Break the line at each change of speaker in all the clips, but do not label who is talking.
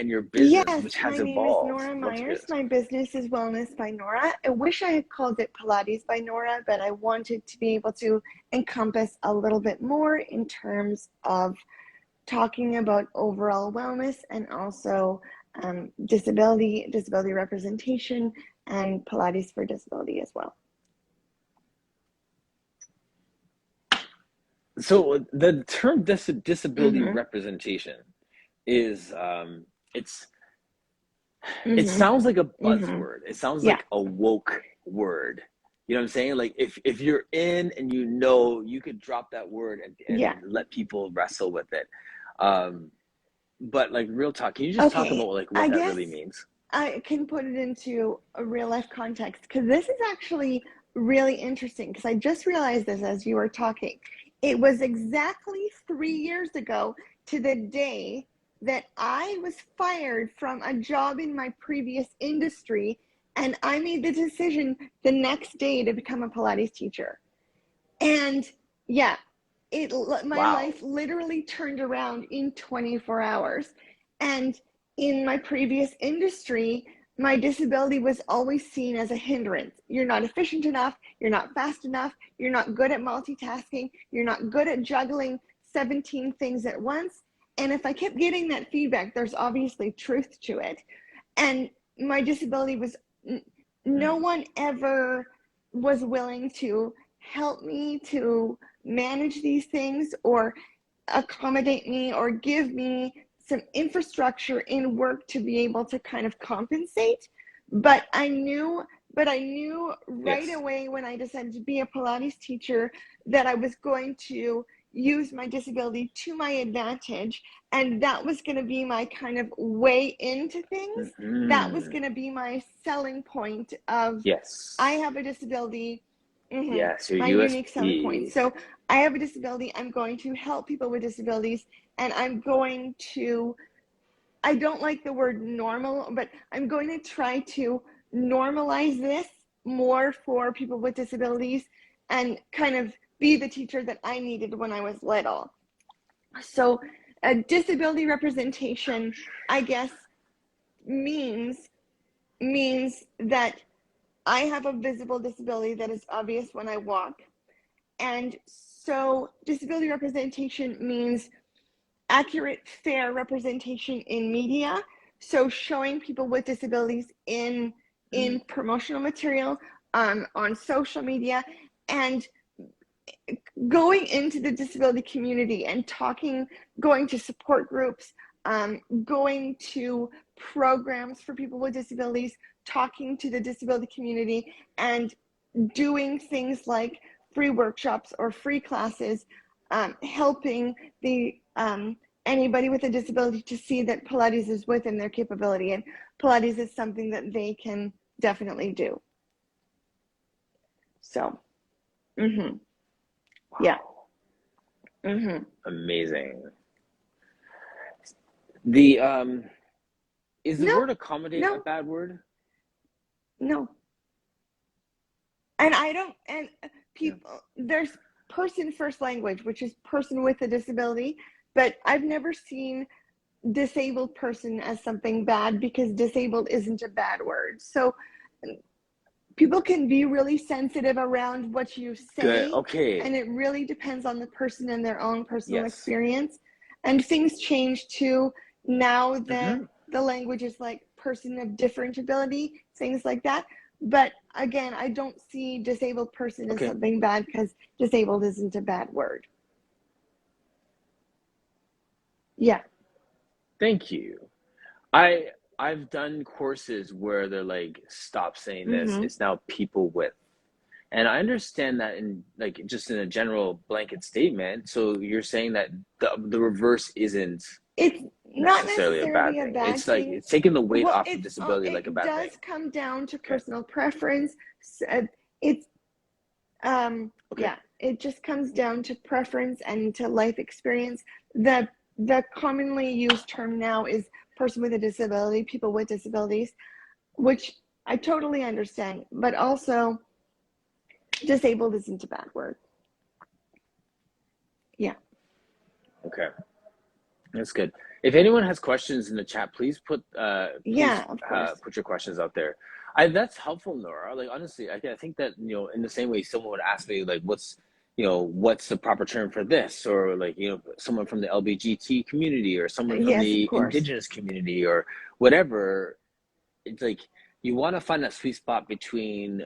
and your business,
Yes,
which
my
has
name is
evolved.
Nora
Love to hear
Myers.
this.
My business is Wellness by Norah. I wish I had called it Pilates by Norah, but I wanted to be able to encompass a little bit more in terms of talking about overall wellness and also disability representation, and Pilates for disability as well.
So the term disability
Mm-hmm.
representation is it's it
Mm-hmm.
sounds like a
Mm-hmm.
buzzword. It sounds
Yeah.
like a woke word. You know what I'm saying? Like if you're in and you know, you could drop that word
Yeah.
and let people wrestle with it. But like real talk, can you just talk
Okay.
about like what
I
that
guess
really means?
I can put it into a real life context because this is actually really interesting because I just realized this as you were talking. It was exactly 3 years ago to the day that I was fired from a job in my previous industry, and I made the decision the next day to become a Pilates teacher. And yeah, my
Wow.
life literally turned around in 24 hours. And in my previous industry, my disability was always seen as a hindrance. You're not efficient enough, you're not fast enough, you're not good at multitasking, you're not good at juggling 17 things at once. And if I kept getting that feedback, there's obviously truth to it. And my disability was, no one ever was willing to help me to manage these things or accommodate me or give me some infrastructure in work to be able to kind of compensate. But I knew right
Yes.
away when I decided to be a Pilates teacher that I was going to use my disability to my advantage, and that was going to be my kind of way into things. That was
Mm-hmm.
going to be my selling point of I
Yes.
have a disability. Mm-hmm.
Yes, your
My unique selling point.
USP.
So I have a disability. I'm going to help people with disabilities, and I don't like the word normal, but I'm going to try to normalize this more for people with disabilities and kind of be the teacher that I needed when I was little. So a disability representation, I guess, means that I have a visible disability that is obvious when I walk. And so disability representation means accurate, fair representation in media. So showing people with disabilities in promotional material, on social media, and going into the disability community and going to support groups, going to programs for people with disabilities, talking to the disability community, and doing things like free workshops or free classes, helping anybody with a disability to see that Pilates is within their capability and Pilates is something that they can definitely do. So, mm-hmm. Yeah.
Wow.
Mm-hmm.
Amazing. The is the
No,
word accommodate a
no,
bad word?
no. And I don't, and
Yeah.
people, there's person first language, which is person with a disability, but I've never seen disabled person as something bad because disabled isn't a bad word. So people can be really sensitive around what you
Good.
say,
Okay.
and it really depends on the person and their own personal
Yes.
experience. And things change too. Now
Mm-hmm.
the language is like person of different ability, things like that. But again, I don't see disabled person as
Okay.
something bad because disabled isn't a bad word. Yeah.
Thank you. I I've done courses where they're like, stop saying this.
Mm-hmm.
It's now people with. And I understand that in like just in a general blanket statement. So you're saying that the reverse isn't
It's not
necessarily a bad
necessarily a
thing.
bad
It's like
thing.
it's taking the weight
Well,
off of disability like a
it
bad
does
thing.
come down to
Okay.
personal preference. It's
Okay.
yeah, it just comes down to preference and to life experience. The commonly used term now is person with a disability, people with disabilities, which I totally understand, but also disabled isn't a bad word. Yeah.
Okay. That's good. If anyone has questions in the chat,
Yeah, of course.
put your questions out there. I That's helpful, Nora. Like honestly, I think that in the same way someone would ask me like, what's the proper term for this, or like someone from the LBGT community or someone from
Yes, of
the
course.
indigenous community or whatever. It's like you want to find that sweet spot between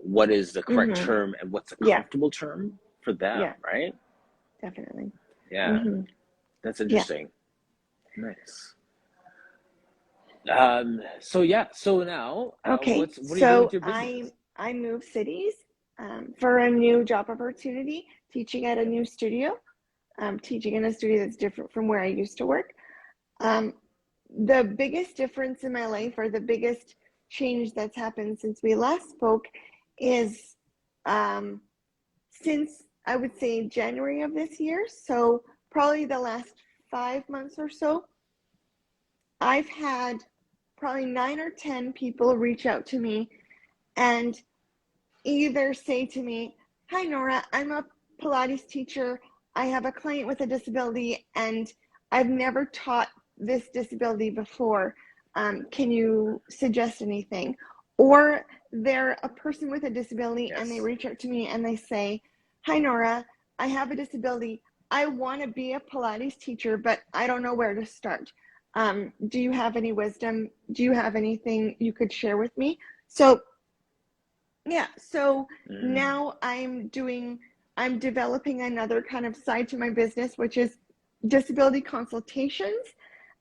what is the correct
Mm-hmm.
term and what's a
Yeah,
comfortable term for them,
yeah,
right?
definitely.
Yeah,
Mm-hmm.
that's
Yeah.
interesting. Nice. So yeah, so now,
Okay,
what are you doing with
so
your
I
business?
I moved cities for a new job opportunity, teaching at a new studio, teaching in a studio that's different from where I used to work. Um, the biggest difference in my life, or the biggest change that's happened since we last spoke, is um, since I would say January of this year, so probably the last 5 months or so, I've had probably 9 or 10 people reach out to me and either say to me, "Hi, Nora, I'm a Pilates teacher. I have a client with a disability and I've never taught this disability before. Can you suggest anything?" Or they're a person with a disability and they
Yes.
reach out to me and they say, "Hi, Nora, I have a disability. I want to be a Pilates teacher, but I don't know where to start. Do you have any wisdom? Do you have anything you could share with me?" So yeah, so
Mm,
now I'm developing another kind of side to my business, which is disability consultations,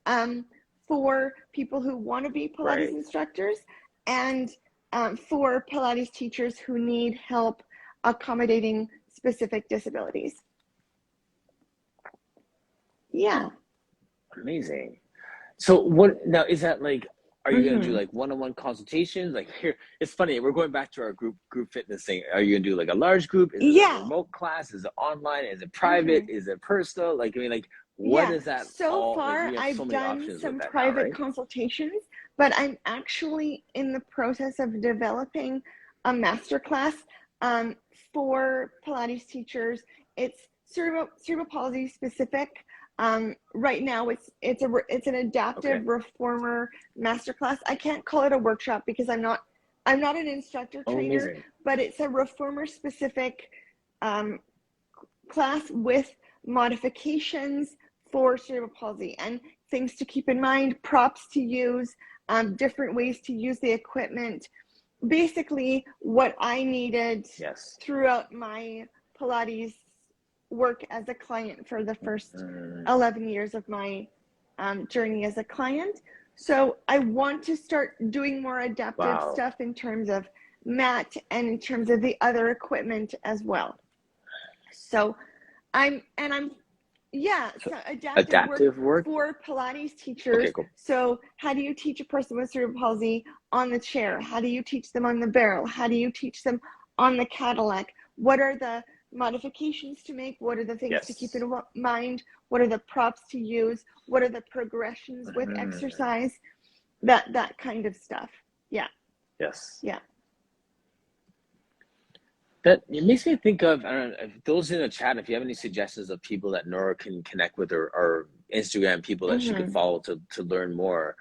um, for people who want to be Pilates
right.
instructors, and for Pilates teachers who need help accommodating specific disabilities. Yeah.
Amazing. So what now is that like? Are you gonna do
Mm-hmm.
like one-on-one consultations? Like here, it's funny. We're going back to our group fitness thing. Are you gonna do like a large group? Is it a
Yeah.
remote class? Is it online? Is it private?
Mm-hmm.
Is it personal? Like I mean, like what
Yeah,
is that
so
all like?
far
We have so
I've
many
done
options with
some
that now,
private
right?
consultations, but I'm actually in the process of developing a masterclass um, for Pilates teachers. It's cerebral palsy specific. Right now, it's an
Okay.
adaptive reformer masterclass. I can't call it a workshop because I'm not an instructor
Oh,
trainer,
amazing.
but it's a reformer specific um, class with modifications for cerebral palsy and things to keep in mind, props to use, different ways to use the equipment. Basically, what I needed
Yes.
throughout my Pilates work as a client for the first
Mm,
11 years of my journey as a client. So I want to start doing more adaptive
wow.
stuff in terms of mat and in terms of the other equipment as well. So I'm yeah,
So
so adaptive work
adaptive work.
for Pilates
Okay,
teachers.
cool.
So how do you teach a person with cerebral palsy on the chair? How do you teach them on the barrel? How do you teach them on the Cadillac? What are the modifications to make? What are the things to keep
Yes.
in mind? What are the props to use? What are the progressions with
Mm,
exercise? That kind of stuff. Yeah,
yes.
yeah.
That it makes me think of, I don't know, if those in the chat, if you have any suggestions of people that Nora can connect with, or Instagram people that she could
Mm-hmm.
follow to learn more,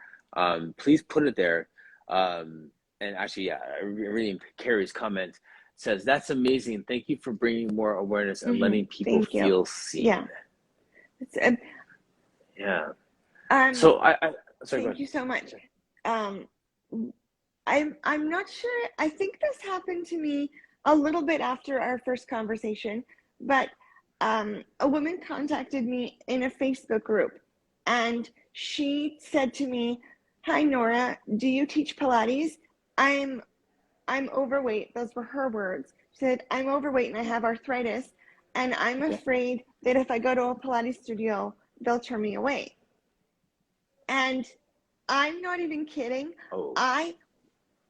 please put it there. And actually, yeah, really, Carrie's comment says, "That's amazing. Thank you for bringing more awareness and
Mm-hmm.
letting people
Thank you.
feel seen."
Yeah. It's,
Yeah.
um,
So sorry, go
Thank
ahead.
you so much.
Sorry.
Um, I'm not sure. I think this happened to me a little bit after our first conversation, but a woman contacted me in a Facebook group, and she said to me, "Hi Nora, do you teach Pilates? I'm I'm overweight." Those were her words. She said, "I'm overweight and I have arthritis, and I'm
Okay.
afraid that if I go to a Pilates studio, they'll turn me away." And I'm not even kidding.
Oh,
I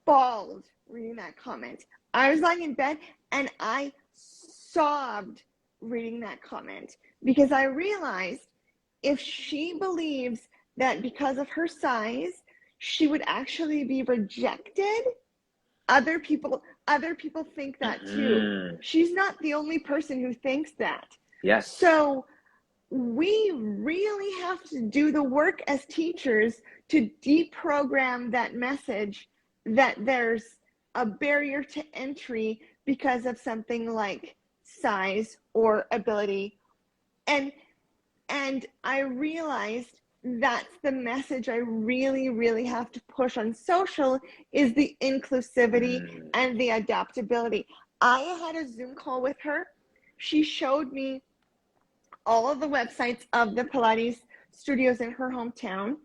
bawled reading that comment. I was lying in bed and I sobbed reading that comment because I realized if she believes that because of her size, she would actually be rejected, other people think that too.
hmm,
She's not the only person who thinks that.
yes.
So we really have to do the work as teachers to deprogram that message that there's a barrier to entry because of something like size or ability. And I realized that's the message I really, really have to push on social, is the inclusivity and the adaptability. I had a Zoom call with her. She showed me all of the websites of the Pilates studios in her hometown,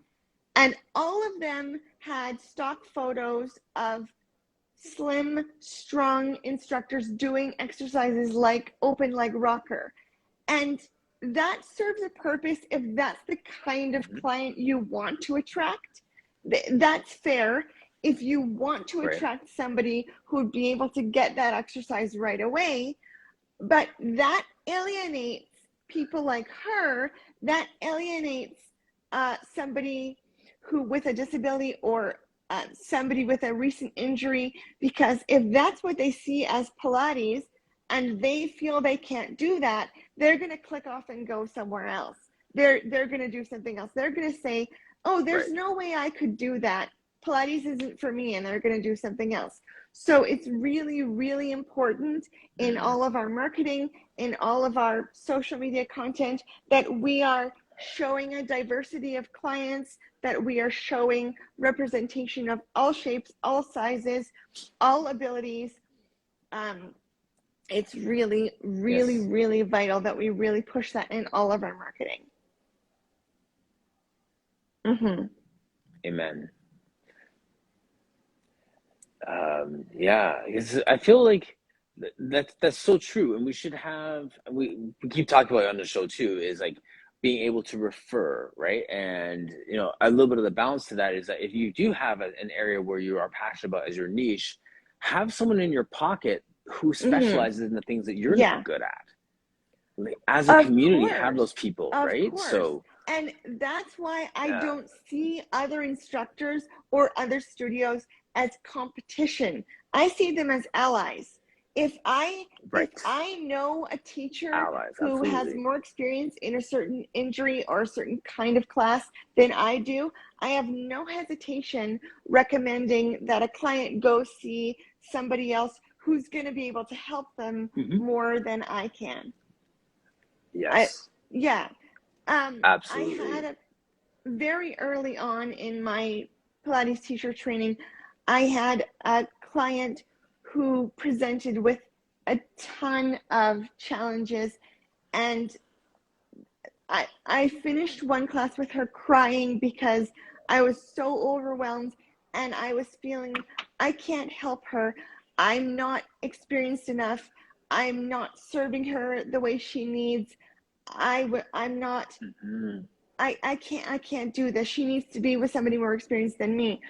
and all of them had stock photos of slim, strong instructors doing exercises like open leg rocker. And that serves a purpose if that's the kind of client you want to attract. That's fair. If you want to attract somebody who'd be able to get that exercise right away, but that alienates people like her, that alienates somebody who with a disability or somebody with a recent injury, because if that's what they see as Pilates and they feel they can't do that, they're going to click off and go somewhere else. They're going to do something else. They're going to say, oh, there's no way I could do that. Pilates isn't for me, and they're going to do something else. So it's really, really important in all of our marketing, in all of our social media content, that we are showing a diversity of clients, that we are showing representation of all shapes, all sizes, all abilities. It's really, really, really vital that we really push that in all of our marketing.
Amen. Yeah, because I feel like that's so true, and we should have, we keep talking about it on the show too, is like being able to refer, right? And you know, a little bit of the balance to that is that if you do have an area where you are passionate about as your niche, have someone in your pocket who specializes in the things that you're not good at. Like, as a community, have those people, right?
So, and that's why I don't see other instructors or other studios as competition. I see them as allies. If I know a teacher who has more experience in a certain injury or a certain kind of class than I do, I have no hesitation recommending that a client go see somebody else who's going to be able to help them more than I can.
Absolutely.
I had very early on in my Pilates teacher training, I had a client who presented with a ton of challenges, and I finished one class with her crying because I was so overwhelmed, and I was feeling I can't help her. I'm not experienced enough. I'm not serving her the way she needs. I'm not. I can't do this. She needs to be with somebody more experienced than me.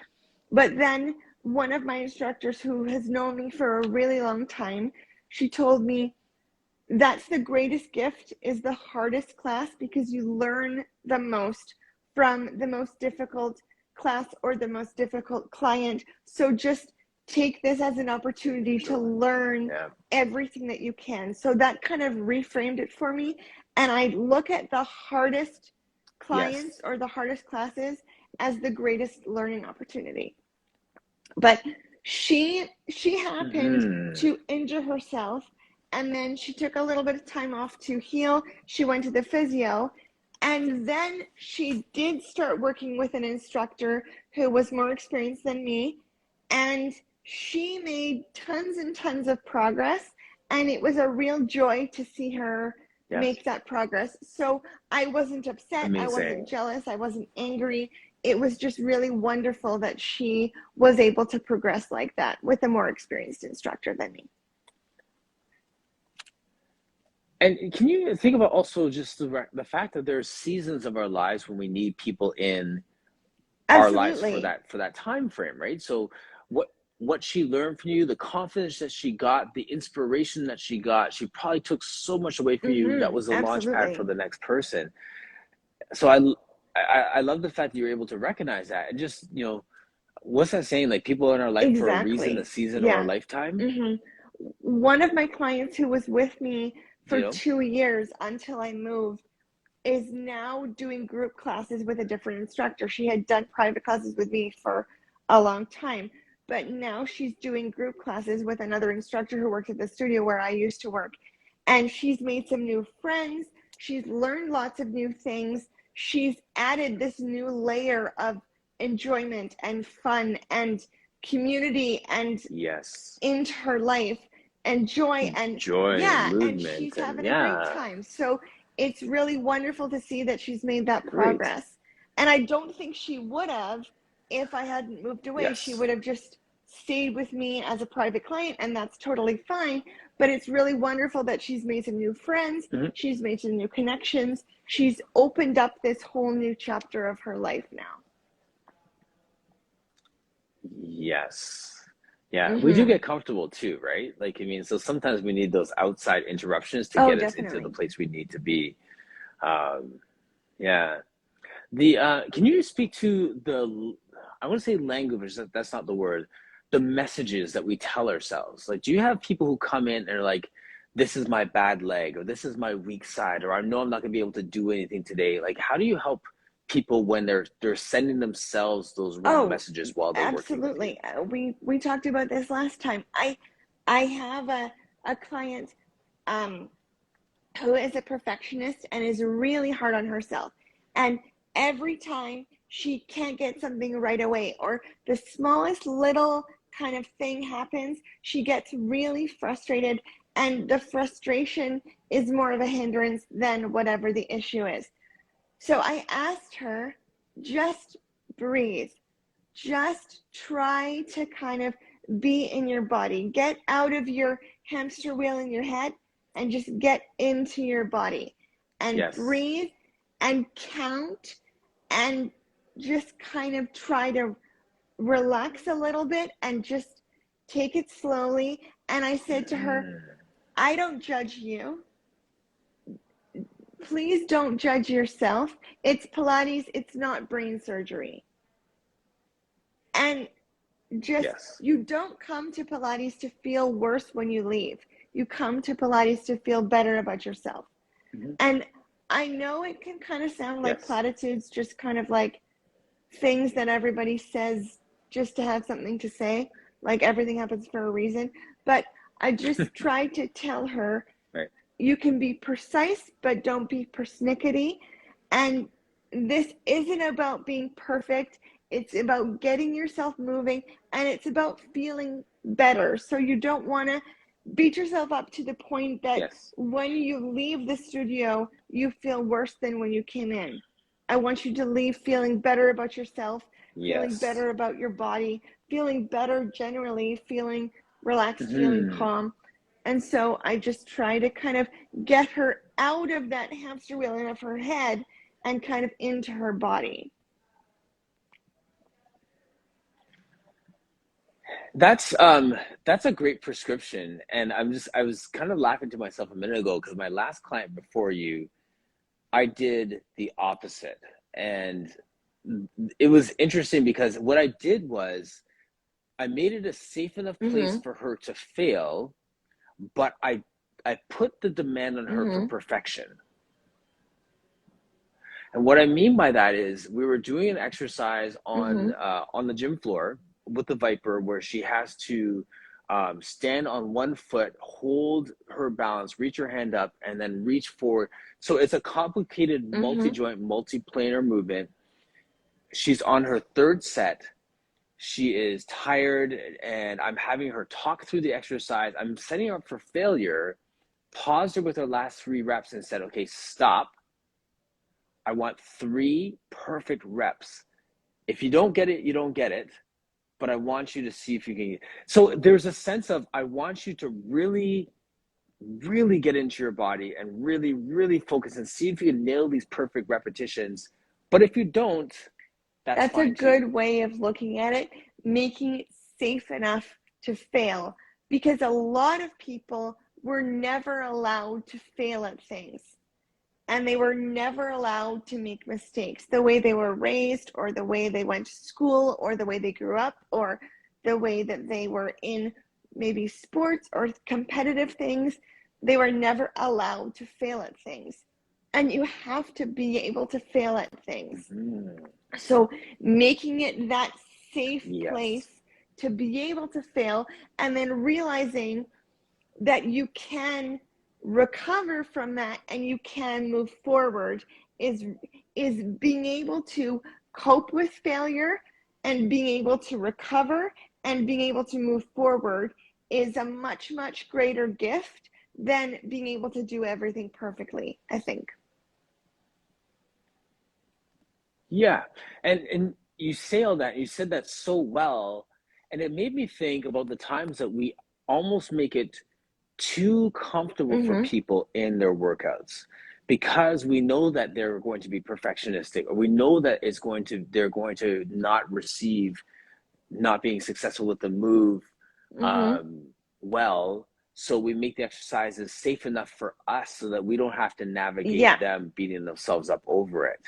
But then one of my instructors, who has known me for a really long time, she told me, that's the greatest gift, is the hardest class, because you learn the most from the most difficult class or the most difficult client. So just take this as an opportunity to learn everything that you can. So that kind of reframed it for me. And I look at the hardest clients or the hardest classes as the greatest learning opportunity. But she happened to injure herself, and then she took a little bit of time off to heal. She went to the physio, and then she did start working with an instructor who was more experienced than me, and she made tons and tons of progress, and it was a real joy to see her make that progress. So I wasn't upset. I wasn't jealous. I wasn't angry. It was just really wonderful that she was able to progress like that with a more experienced instructor than me.
And can you think about also just the fact that there's seasons of our lives when we need people in our lives for that time frame, right? So what she learned from you, the confidence that she got, the inspiration that she got, she probably took so much away from you that was a launch pad for the next person. So I love the fact that you're able to recognize that. And just, you know, what's that saying? Like, people in our life for a reason, a season, or a lifetime.
One of my clients who was with me for 2 years until I moved, is now doing group classes with a different instructor. She had done private classes with me for a long time, but now she's doing group classes with another instructor who works at the studio where I used to work. And she's made some new friends. She's learned lots of new things. She's added this new layer of enjoyment and fun and community and
Yes.
into her life, and joy, and
Joy and
and
movement,
she's
and
having a great
yeah,
time. So it's really wonderful to see that she's made that
great.
progress. And I don't think she would have if I hadn't moved away. She
Yes.
would have just stayed with me as a private client, and that's totally fine. But it's really wonderful that she's made some new friends.
Mm-hmm.
She's made some new connections. She's opened up this whole new chapter of her life now.
Yes. Yeah, we do
Mm-hmm.
get comfortable too, right? Like, I mean, so sometimes we need those outside interruptions to
Oh,
get us into the
definitely.
place we need to be. Um, yeah. The can you speak to the, I want to say language, that's not the word, the messages that we tell ourselves. Like, do you have people who come in and are like, this is my bad leg, or this is my weak side, or I know I'm not gonna be able to do anything today? Like, how do you help people when they're sending themselves those wrong
Oh,
messages while they're working with you?
absolutely. We talked about this last time. I have a client um, who is a perfectionist and is really hard on herself. And every time she can't get something right away, or the smallest little kind of thing happens, she gets really frustrated. And the frustration is more of a hindrance than whatever the issue is. So I asked her, just breathe. Just try to kind of be in your body. Get out of your hamster wheel in your head and just get into your body and
Yes.
breathe and count and just kind of try to relax a little bit and just take it slowly. And I said to her,
Mm.
I don't judge you. Please don't judge yourself. It's Pilates, it's not brain surgery. And just,
Yes.
you don't come to Pilates to feel worse when you leave. You come to Pilates to feel better about yourself.
Hmm.
And I know it can kind of sound like
Yes.
platitudes, just kind of like things that everybody says just to have something to say, like everything happens for a reason. But I just try to tell her,
Right.
you can be precise, but don't be persnickety. And this isn't about being perfect. It's about getting yourself moving, and it's about feeling better. So you don't want to beat yourself up to the point that
Yes.
when you leave the studio, you feel worse than when you came in. I want you to leave feeling better about yourself, feeling
Yes.
better about your body, feeling better generally, feeling relaxed, feeling
Hmm.
calm. And so I just try to kind of get her out of that hamster wheel and of her head and kind of into her body.
That's that's a great prescription. And I was kind of laughing to myself a minute ago because my last client before you, I did the opposite. And it was interesting because what I did was I made it a safe enough place
Mm-hmm.
for her to fail, but I put the demand on her for
Mm-hmm.
perfection. And what I mean by that is we were doing an exercise
Mm-hmm.
on the gym floor with the Viper where she has to stand on one foot, hold her balance, reach her hand up, and then reach forward. So it's a complicated
Mm-hmm.
multi-joint, multi-planar movement. She's on her third set. She is tired, and I'm having her talk through the exercise. I'm setting her up for failure, paused her with her last 3 reps and said, okay, stop. I want 3 perfect reps. If you don't get it, you don't get it. But I want you to see if you can. So there's a sense of I want you to really, really get into your body and really, really focus and see if you can nail these perfect repetitions. But if you don't, that's
That's a
fine too.
good way of looking at it, making it safe enough to fail. Because a lot of people were never allowed to fail at things. And they were never allowed to make mistakes. The way they were raised, or the way they went to school, or the way they grew up, or the way that they were in maybe sports or competitive things, they were never allowed to fail at things. and you have to be able to fail at things.
Mm-hmm.
So making it that safe place
Yes.
to be able to fail, and then realizing that you can recover from that and you can move forward is being able to cope with failure and being able to recover and being able to move forward is a much, much greater gift than being able to do everything perfectly, I think.
Yeah. And you say all that, you said that so well, and it made me think about the times that we almost make it too comfortable for
Mm-hmm.
people in their workouts because we know that they're going to be perfectionistic, or we know that they're going to not being successful with the move
Mm-hmm.
um, well. So we make the exercises safe enough for us so that we don't have to navigate
Yeah.
them beating themselves up over it.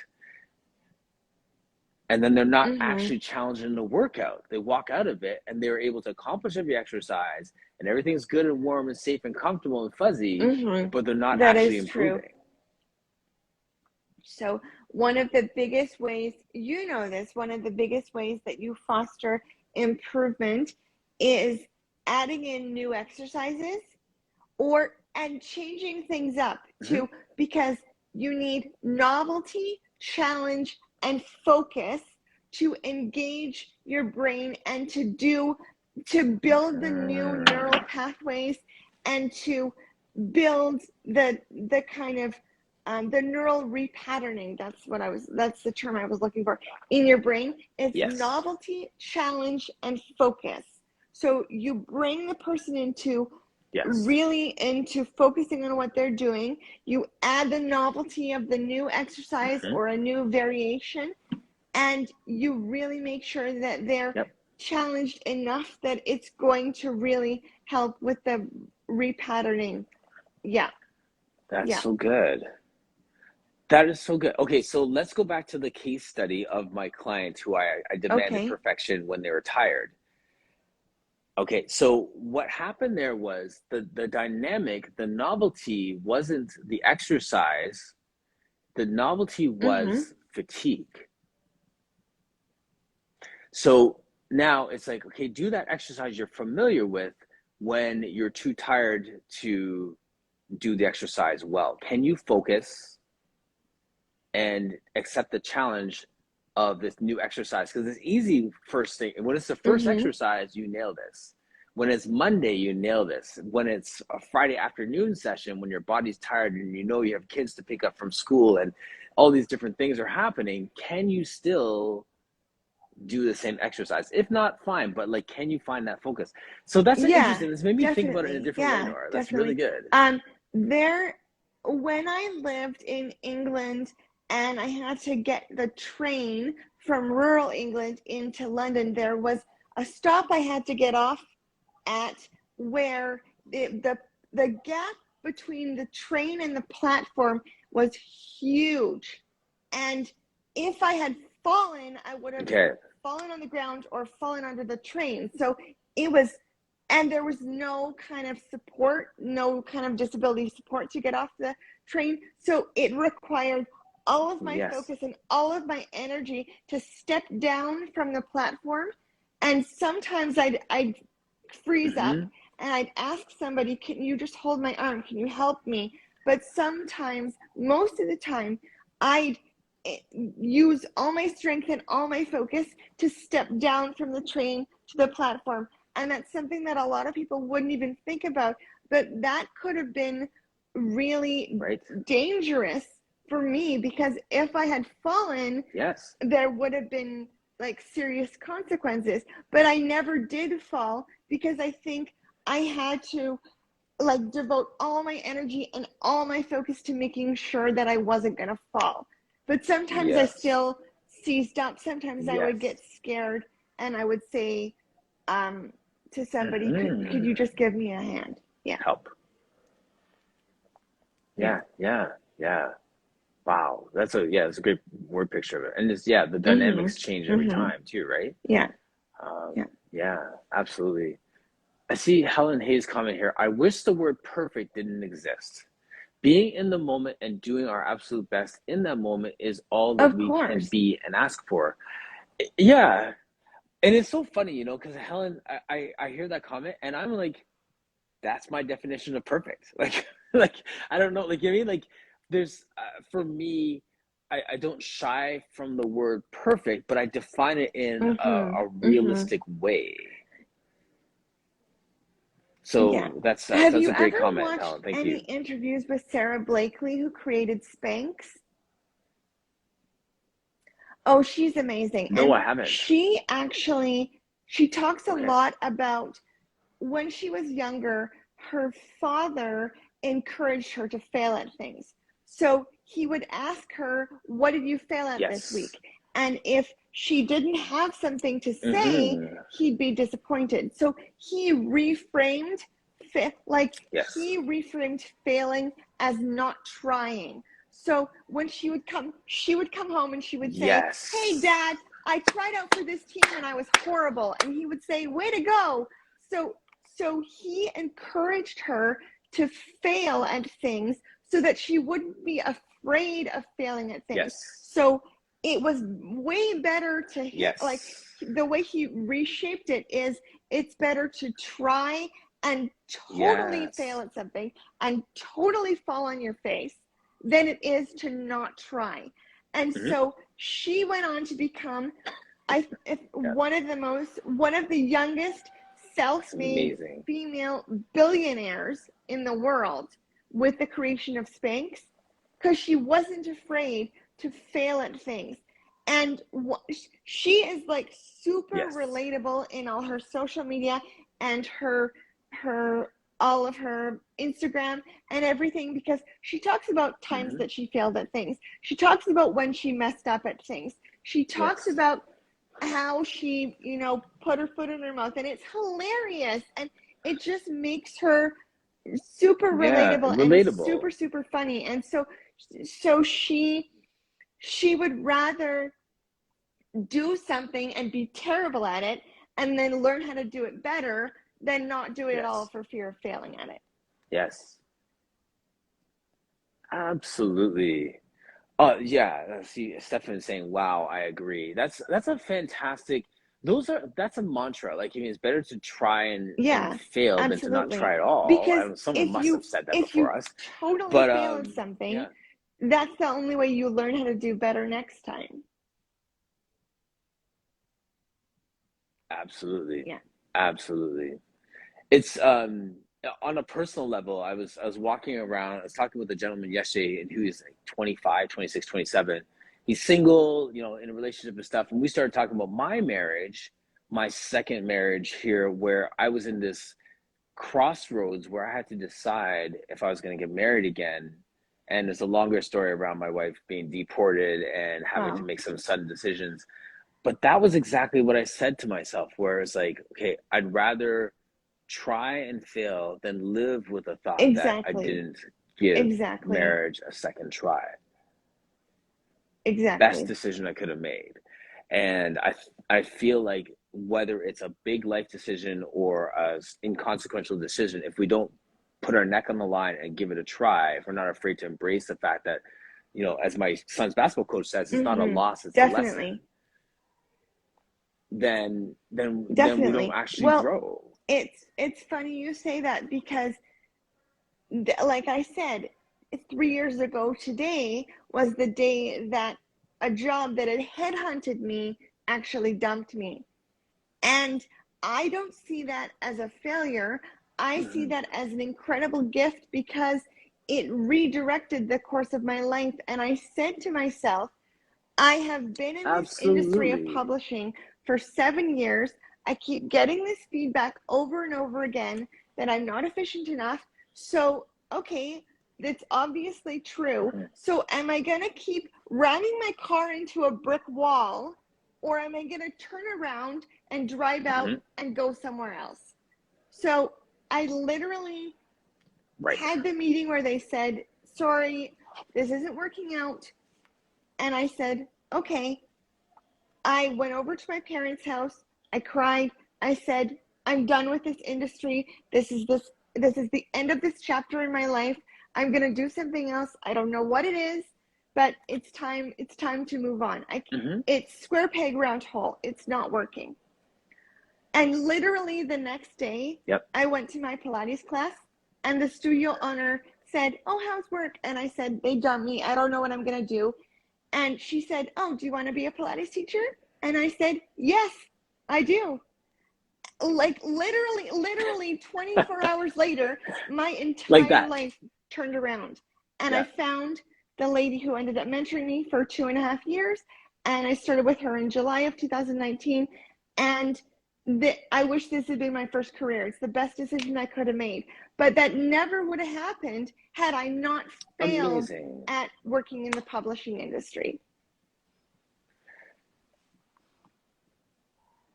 And then they're not
Mm-hmm.
actually challenged in the workout. They walk out of it and they're able to accomplish every exercise and everything's good and warm and safe and comfortable and fuzzy,
Mm-hmm.
but they're not
That
actually
is true.
improving.
So one of the biggest ways, you know this, one of the biggest ways that you foster improvement is adding in new exercises and changing things up
Mm-hmm.
too, because you need novelty, challenge, and focus to engage your brain and to build the new neural pathways and to build the kind of the neural repatterning. That's the term I was looking for in your brain. It's
Yes.
novelty, challenge, and focus. So you bring the person
Yes.
really into focusing on what they're doing. You add the novelty of the new exercise
Mm-hmm.
or a new variation, and you really make sure that they're
Yep.
challenged enough that it's going to really help with the repatterning. Yeah.
That's
Yeah.
so good. That is so good. Okay, so let's go back to the case study of my client who I demanded
Okay.
perfection when they were tired. Okay, so what happened there was the dynamic, the novelty wasn't the exercise, the novelty
Mm-hmm.
was fatigue. So now it's like, okay, do that exercise you're familiar with when you're too tired to do the exercise well. Can you focus and accept the challenge of this new exercise? Because it's easy first thing. When it's the first
Mm-hmm.
exercise, you nail this. When it's Monday, you nail this. When it's a Friday afternoon session, when your body's tired and you know you have kids to pick up from school and all these different things are happening, can you still do the same exercise? If not, fine, but like, can you find that focus? So that's an
Yeah,
interesting. This made me think about it in a
definitely.
different way,
Yeah,
Nora. That's really
definitely.
good.
There, when I lived in England and I had to get the train from rural England into London, there was a stop I had to get off at where the gap between the train and the platform was huge. And if I had fallen, I would have
Okay.
fallen on the ground or fallen under the train. So it was, and there was no kind of support, no kind of disability support to get off the train. So it required all of my
Yes.
focus and all of my energy to step down from the platform. And sometimes I'd freeze up
Mm-hmm.
and I'd ask somebody, can you just hold my arm? Can you help me? But sometimes, most of the time, I'd use all my strength and all my focus to step down from the train to the platform. And that's something that a lot of people wouldn't even think about. But that could have been really
Right.
dangerous for me, because if I had fallen,
Yes.
there would have been like serious consequences. But I never did fall because I think I had to like devote all my energy and all my focus to making sure that I wasn't going to fall. But sometimes I
Yes.
still seized up. Sometimes I would
Yes.
get scared and I would say um, to somebody, could you
Mm-hmm.
just give me a hand? Yeah.
Help.
Yeah.
Yeah. Yeah. Yeah. Wow. That's a great word picture of it. And it's, yeah, the
Mhm.
dynamics change every
Mhm.
time too, right?
Yeah. Yeah.
Yeah, absolutely. I see Helen Hayes comment here. I wish the word perfect didn't exist being in the moment and doing our absolute best in that moment is all that
Of
we can
course.
be and ask for. Yeah. And it's so funny, you know, because Helen, I hear that comment and I'm like, that's my definition of perfect. Like, like I don't know, like you know what I mean, like there's for me, I don't shy from the word perfect, but I define it in
Mm-hmm.
a
Mm-hmm.
realistic way.
Yeah.
So
Have
that's
you
a great
ever
comment,
watched
Helen. Thank
any
you.
interviews with Sarah Blakely, who created Spanx? Oh, she's amazing.
No,
And
I haven't.
she talks a
Okay.
lot about when she was younger, her father encouraged her to fail at things. So he would ask her, "What did you fail at this
Yes.
week?" And if she didn't have something to say,
Mm-hmm.
he'd be disappointed. So
Yes.
he reframed failing as not trying. So when she would come home and she would say, "Hey,
Yes.
Dad, I tried out for this team and I was horrible." And he would say, "Way to go." So he encouraged her to fail at things so that she wouldn't be afraid of failing at things.
Yes.
So it was way better to like
Yes.
the way he reshaped it is it's better to try and totally fail
Yes.
at something and totally fall on your face than it is to not try. And
Mm-hmm.
so she went on to become
Yeah.
one of the youngest
It's
self-made
amazing.
female billionaires in the world with the creation of Spanx because she wasn't afraid to fail at things. And she is like super
Yes.
relatable in all her social media and her all of her Instagram and everything because she talks about times
Mm-hmm.
that she failed at things. She talks about when she messed up at things. She talks
Yes.
about how she, put her foot in her mouth and it's hilarious and it just makes her super
Yeah.
relatable and super
Relatable.
super funny. And she would rather do something and be terrible at it and then learn how to do it better than not do it at all
Yes.
for fear of failing at it.
Yes. Absolutely. Yeah. See, Stefan's saying, "Wow, I agree." That's a fantastic. That's a mantra. Like, I mean, it's better to try and
Yeah,
fail than to not
absolutely.
try at all.
Because
Someone must have said that
if you
before us.
totally
But
fail at something,
yeah,
that's the only way you learn how to do better next time.
absolutely,
Yeah.
absolutely. It's on a personal level, I was walking around, I was talking with a gentleman yesterday and who is like 25, 26, 27. He's single, you know, in a relationship and stuff. And we started talking about my marriage, my second marriage here, where I was in this crossroads where I had to decide if I was going to get married again. And there's a longer story around my wife being deported and having to
Oh,
make some sudden decisions. But that was exactly what I said to myself, where it's like, okay, I'd rather try and fail than live with the thought that I
exactly.
didn't give
Exactly.
marriage a second try. Best
Exactly.
decision I could have made. And I feel like whether it's a big life decision or a inconsequential decision, if we don't put our neck on the line and give it a try, if we're not afraid to embrace the fact that, you know, as my son's basketball coach says, it's not a
Mm-hmm.
loss, it's a lesson,
Definitely.
then we don't
Definitely.
actually
Well,
grow.
it's funny you say that because like I said, 3 years ago today was the day that a job that had headhunted me actually dumped me. And I don't see that as a failure. I see
Mm-hmm.
that as an incredible gift because it redirected the course of my life. And I said to myself, I have been in this industry of
Absolutely.
publishing for 7 years. I keep getting this feedback over and over again that I'm not efficient enough. So, okay, that's obviously true.
Mm-hmm.
So, am I going to keep ramming my car into a brick wall or am I going to turn around and drive out
Mm-hmm.
and go somewhere else? So, I literally
Right.
had the meeting where they said, sorry, this isn't working out. And I said, okay. I went over to my parents' house. I cried. I said, I'm done with this industry. This is the end of this chapter in my life. I'm going to do something else. I don't know what it is, but it's time to move on.
Mm-hmm.
It's square peg round hole. It's not working. And literally the next day,
Yep.
I went to my Pilates class and the studio owner said, "Oh, how's work?" And I said, "They dumped me. I don't know what I'm going to do." And she said, "Oh, do you want to be a Pilates teacher?" And I said, "Yes, I do." Like literally 24 hours later, my
Like
entire
that.
life turned around. And I
Yeah.
found the lady who ended up mentoring me for 2.5 years. And I started with her in July of 2019. And I wish this had been my first career. It's the best decision I could have made. But that never would have happened had I not failed
Amazing.
at working in the publishing industry.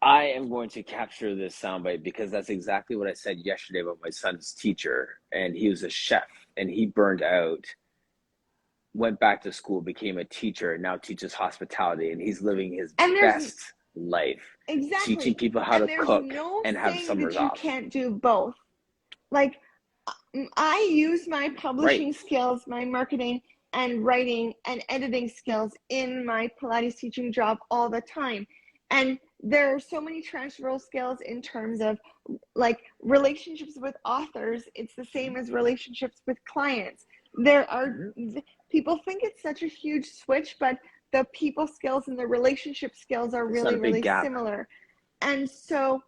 I am going to capture this soundbite because that's exactly what I said yesterday about my son's teacher. And he was a chef and he burned out, went back to school, became a teacher, and now teaches hospitality. And he's living his
And there's
best life, teaching
exactly,
people how to
and there's
cook
no
and have
saying
summers
that you
off.
can't do both. Like, I use my
Right.
publishing skills, my marketing and writing and editing skills in my Pilates teaching job all the time. And there are so many transferable skills in terms of like relationships with authors. It's the same as relationships with clients. There are people think it's such a huge switch, but the people skills and the relationship skills are
It's not
really,
a big
really
gap.
similar. And so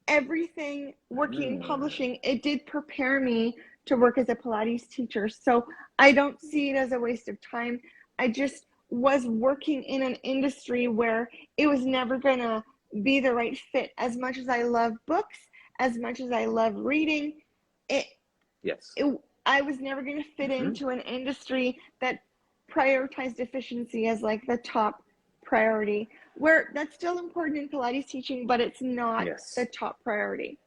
everything working in publishing, it did prepare me to work as a Pilates teacher. So I don't see it as a waste of time. I just was working in an industry where it was never going to be the right fit. As much as I love books, as much as I love reading,
Yes.
I was never going to fit into an industry that prioritized efficiency as like the top priority, where that's still important in Pilates teaching, but it's not the top priority.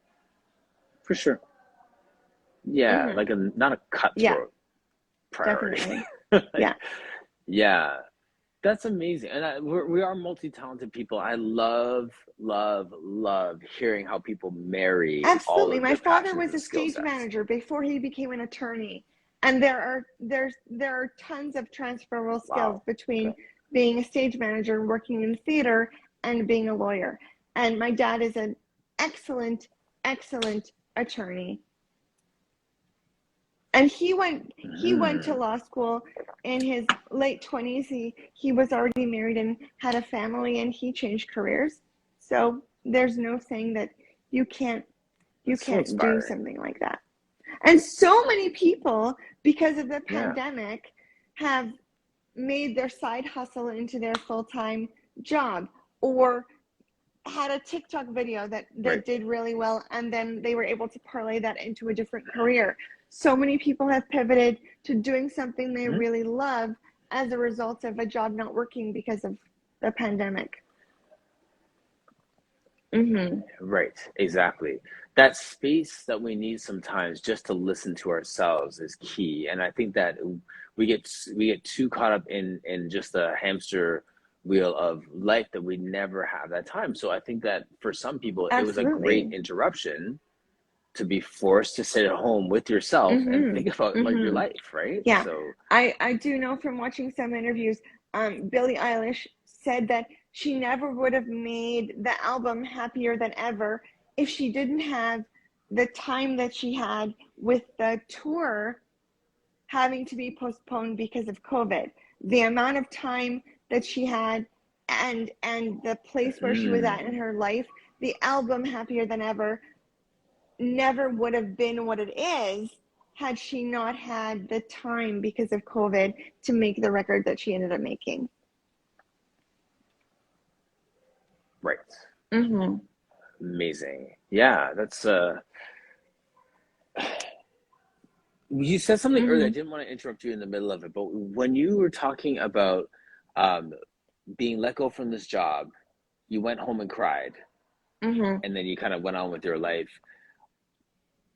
For sure. Yeah, like not a cutthroat priority.
Definitely.
Yeah, that's amazing. And we are multi-talented people. I love hearing how people marry all
Absolutely.
of
My
their
father
passions
was
and
a
skill
stage
sets.
manager before he became an attorney. And there are tons of transferable skills
Wow.
between
Okay.
being a stage manager, working in theater, and being a lawyer. And my dad is an excellent attorney. And he went to law school in his late 20s. He was already married and had a family, and he changed careers. So there's no saying that you can't
So
do
inspiring.
something like that. And so many people, because of the
Yeah.
pandemic, have made their side hustle into their full-time job, or had a TikTok video that did really well, and then they were able to parlay that into a different career. So many people have pivoted to doing something they really love as a result of a job not working because of the pandemic.
Right, exactly. That space that we need sometimes just to listen to ourselves is key. And I think that we get too caught up in just the hamster wheel of life that we never have that time. So I think that for some people it was a great
Absolutely.
interruption to be forced to sit at home with yourself and think about like your life, right?
Yeah.
So
I do know from watching some interviews, Billie Eilish said that she never would have made the album Happier Than Ever if she didn't have the time that she had with the tour having to be postponed because of COVID. The amount of time that she had and the place where she was at in her life, the album Happier Than Ever never would have been what it is had she not had the time because of COVID to make the record that she ended up making.
right. Amazing. Yeah, that's you said something earlier. I didn't want to interrupt you in the middle of it, but when you were talking about um, being let go from this job, you went home and cried, and then you kind of went on with your life.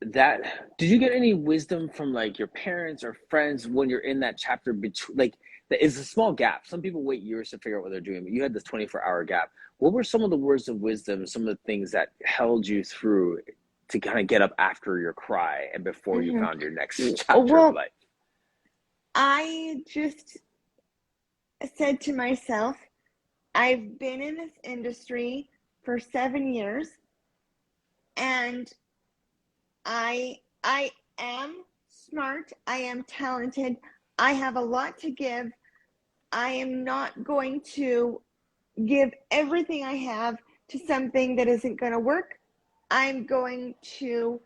That did you get any wisdom from like your parents or friends when you're in that chapter between like it's a small gap. Some people wait years to figure out what they're doing, but you had this 24-hour gap. What were some of the words of wisdom, some of the things that held you through to kind of get up after your cry and before you found your next chapter of
Well,
life?
I just said to myself, I've been in this industry for 7 years, and I am smart, I am talented, I have a lot to give. I am not going to give everything I have to something that isn't going to work. I'm going to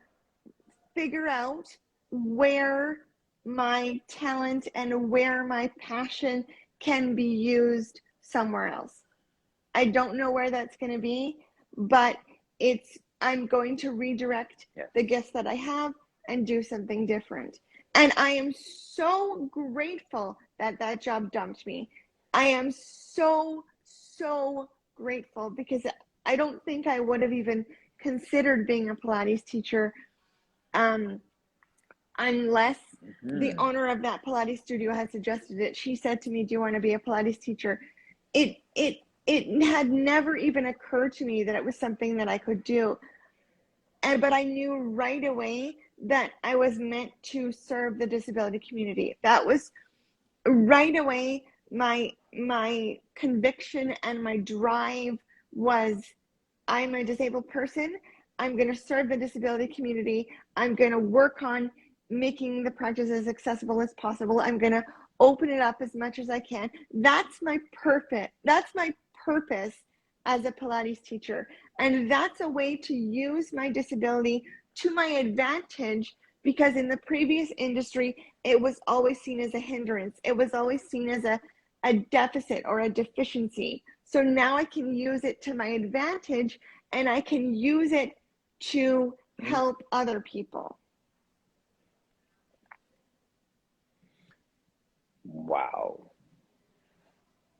figure out where my talent and where my passion can be used somewhere else. I don't know where that's going to be, but I'm going to redirect the gifts that I have and do something different. And I am so grateful that that job dumped me. I am so, so grateful, because I don't think I would have even considered being a Pilates teacher unless the owner of that Pilates studio had suggested it. She said to me, "Do you want to be a Pilates teacher?" It had never even occurred to me that it was something that I could do. But I knew right away that I was meant to serve the disability community. That was right away my conviction, and my drive was, I'm a disabled person. I'm going to serve the disability community. I'm going to work on making the practice as accessible as possible. I'm going to open it up as much as I can. That's my purpose. That's my purpose as a Pilates teacher. And that's a way to use my disability to my advantage, because in the previous industry, it was always seen as a hindrance. It was always seen as a deficit or a deficiency. So now I can use it to my advantage, and I can use it to help other people.
Wow.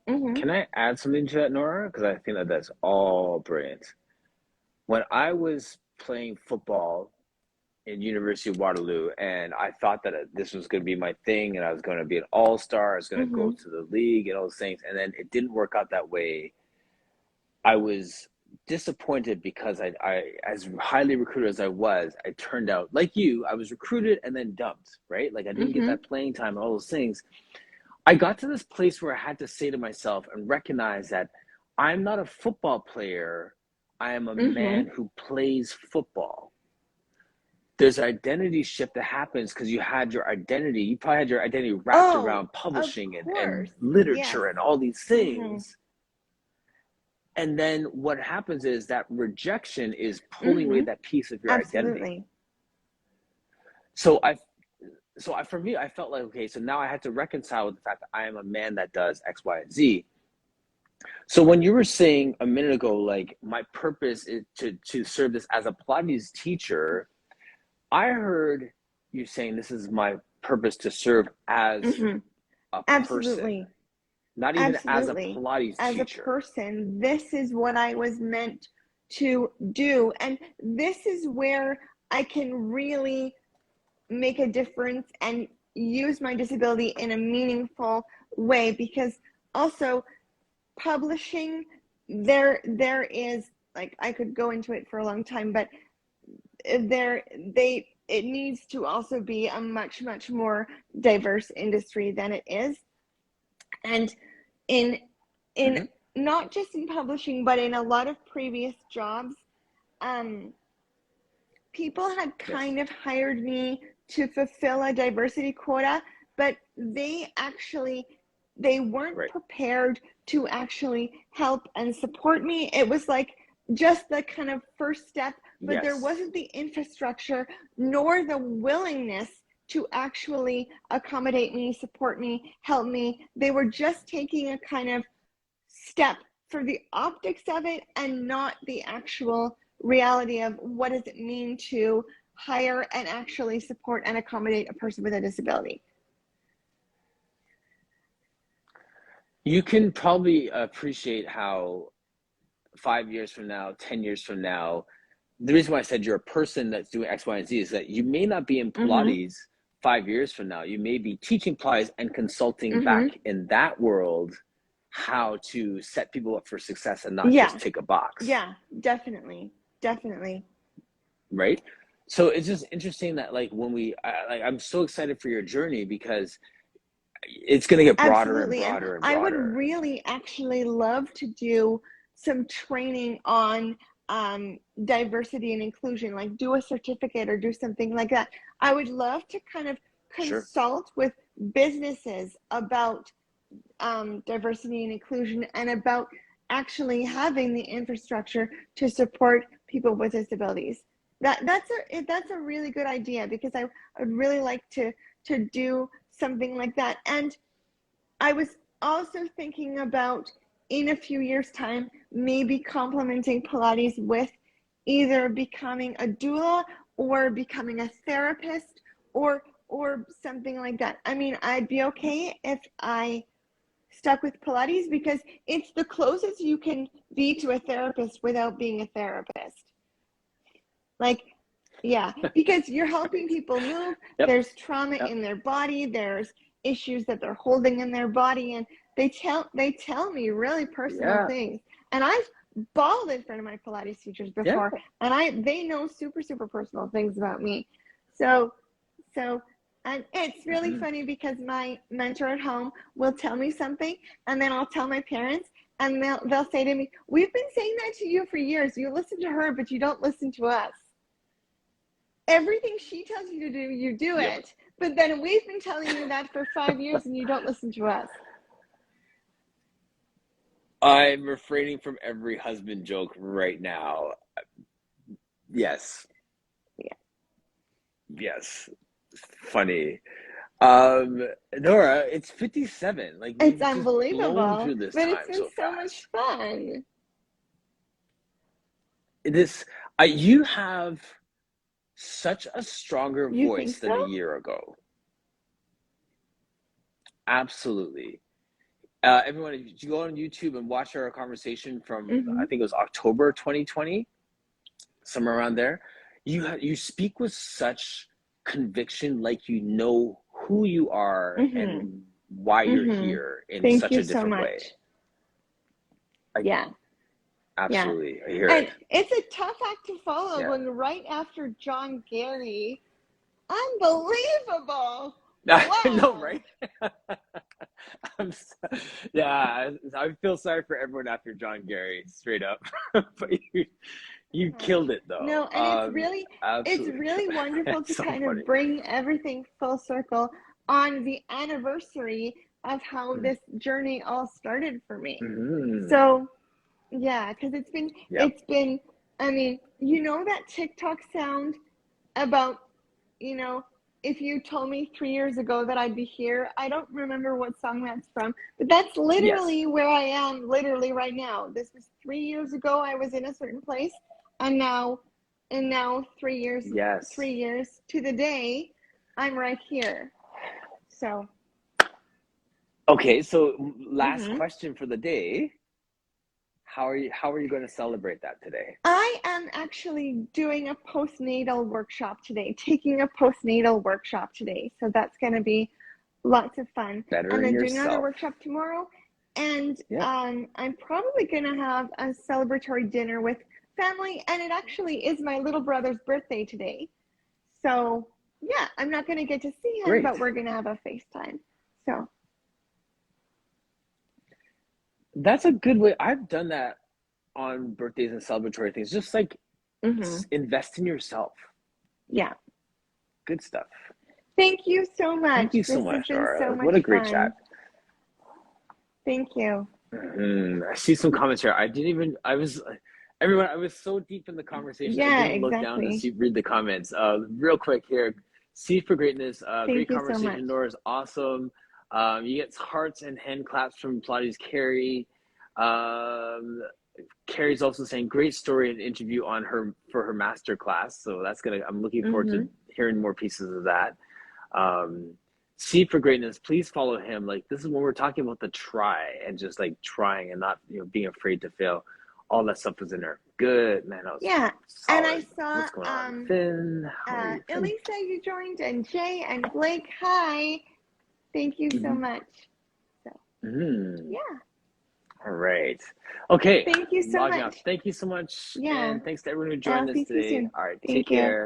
Can I add something to that, Nora? Because I think that that's all brilliant. When I was playing football in University of Waterloo, and I thought that this was going to be my thing, and I was going to be an all-star, I was going to go to the league and all those things, and then it didn't work out that way. I was disappointed because I as highly recruited as I was, I turned out like you. I was recruited and then dumped, right? Like I didn't get that playing time and all those things. I got to this place where I had to say to myself and recognize that I'm not a football player. I am a man who plays football. There's an identity shift that happens because you had your identity. You probably had your identity wrapped around publishing and literature and all these things. And then what happens is that rejection is pulling away that piece of your identity. So for me, I felt like, okay, so now I had to reconcile with the fact that I am a man that does X, Y, and Z. So when you were saying a minute ago, like my purpose is to serve this as a Pilates teacher, I heard you saying this is my purpose to serve as a person. Not even as a Pilates teacher.
As a person, this is what I was meant to do. And this is where I can really make a difference and use my disability in a meaningful way. Because also publishing, there is, like, I could go into it for a long time, but it needs to also be a much, much more diverse industry than it is. And in not just in publishing, but in a lot of previous jobs, people had kind of hired me to fulfill a diversity quota, but they weren't prepared to actually help and support me. It was like just the kind of first step, but there wasn't the infrastructure nor the willingness to actually accommodate me, support me, help me. They were just taking a kind of step for the optics of it and not the actual reality of what does it mean to hire and actually support and accommodate a person with a disability.
You can probably appreciate how 5 years from now, 10 years from now, the reason why I said you're a person that's doing X, Y, and Z is that you may not be in Pilates 5 years from now. You may be teaching Pilates and consulting back in that world how to set people up for success and not just tick a box.
Yeah, definitely.
Right? So it's just interesting that like when I'm so excited for your journey because it's going to get broader and
Absolutely. And
broader and
I would
broader.
really actually love to do some training on diversity and inclusion, like do a certificate or do something like that. I would love to kind of
Sure.
consult with businesses about diversity and inclusion and about actually having the infrastructure to support people with disabilities. That's a really good idea, because I would really like to do something like that. And I was also thinking about, in a few years' time, maybe complementing Pilates with either becoming a doula or becoming a therapist, or something like that. I mean, I'd be okay if I stuck with Pilates, because it's the closest you can be to a therapist without being a therapist. Like, yeah, because you're helping
Right.
people move.
Yep.
There's trauma
Yep.
in their body. There's issues that they're holding in their body, and they tell me really personal
Yeah.
things. And I've bawled in front of my Pilates teachers
Yeah.
before, and they know super personal things about me. So so and it's really
Mm-hmm.
funny, because my mentor at home will tell me something, and then I'll tell my parents, and they'll say to me, "We've been saying that to you for years. You listen to her, but you don't listen to us. Everything she tells you to do, you do
Yep.
it. But then we've been telling you that for 5 years, and you don't listen to us."
I'm refraining from every husband joke right now. Yes.
Yeah.
Yes. Funny. Nora, it's 57. Like
It's
we've just blown
unbelievable,
through this
but it's
time
been
so
so much
fast.
fun.
This you have such a stronger
You think
voice
so?
than a year ago. Absolutely. Everyone, if you go on YouTube and watch our conversation from,
Mm-hmm.
I think it was October 2020, somewhere around there, you speak with such conviction, like you know who you are
Mm-hmm.
and why you're
Mm-hmm.
here in
Thank
such
you
a
so
different way.
much.
I
Yeah. Yeah.
absolutely, I hear
And
it.
it's a tough act to follow
Yeah.
when right after John Gary. Unbelievable.
No,
Wow.
right? I'm so, yeah, I feel sorry for everyone after John Gary, straight up. But you killed it though.
No, and it's
Absolutely
really
killed it.
wonderful
It's
to
so
kind
funny.
of bring everything full circle on the anniversary of how this journey all started for me.
Mm-hmm.
So, yeah, because
Yep.
I mean, you know that TikTok sound about, you know, if you told me 3 years ago that I'd be here. I don't remember what song that's from, but that's
Yes.
literally where I am, literally right now. This was 3 years ago. I was in a certain place, and now 3 years,
Yes.
3 years to the day, I'm right here. So,
Okay, so last
mhm.
question for the day. How are you going to celebrate that today?
I am actually doing a postnatal workshop today, taking a postnatal workshop today. So that's going to be lots of fun. And
Bettering
then doing another
yourself.
workshop tomorrow. And
Yep.
I'm probably going to have a celebratory dinner with family. And it actually is my little brother's birthday today. So, yeah, I'm not going to get to see him,
Great.
but we're going to have a FaceTime. So,
That's a good way. I've done that on birthdays and celebratory things. Just like
mm-hmm.
invest in yourself.
Yeah.
Good stuff.
Thank you so
Thank
much.
you so
This has
much,
been
Norah.
so
Like, what a
much
great chat.
fun. Thank you.
I see some comments here. Everyone, I was so deep in the conversation, I
Yeah,
didn't look down to
exactly.
read the comments. Real quick here. C for greatness. Great
Thank you so much.
conversation. Nora's awesome. You get hearts and hand claps from Pilates Carrie. Um, Carrie's also saying great story and interview on her for her master class. So I'm looking forward
Mm-hmm.
to hearing more pieces of that. Um, C for greatness, please follow him. Like this is when we're talking about the try and just like trying and not being afraid to fail. All that stuff was in there. Good man, that was
Yeah. And I
solid.
saw
What's going on? Finn, how are you, Finn?
Elisa, you joined, and Jay and Blake. Hi. Thank you so
Mm-hmm.
much. So,
Mm-hmm.
yeah.
All right. Okay.
Thank you so
Logging off.
much.
Thank you so much.
Yeah.
And thanks to everyone who
I'll
joined us
see you
today.
soon.
All right. Take
Thank you.
care.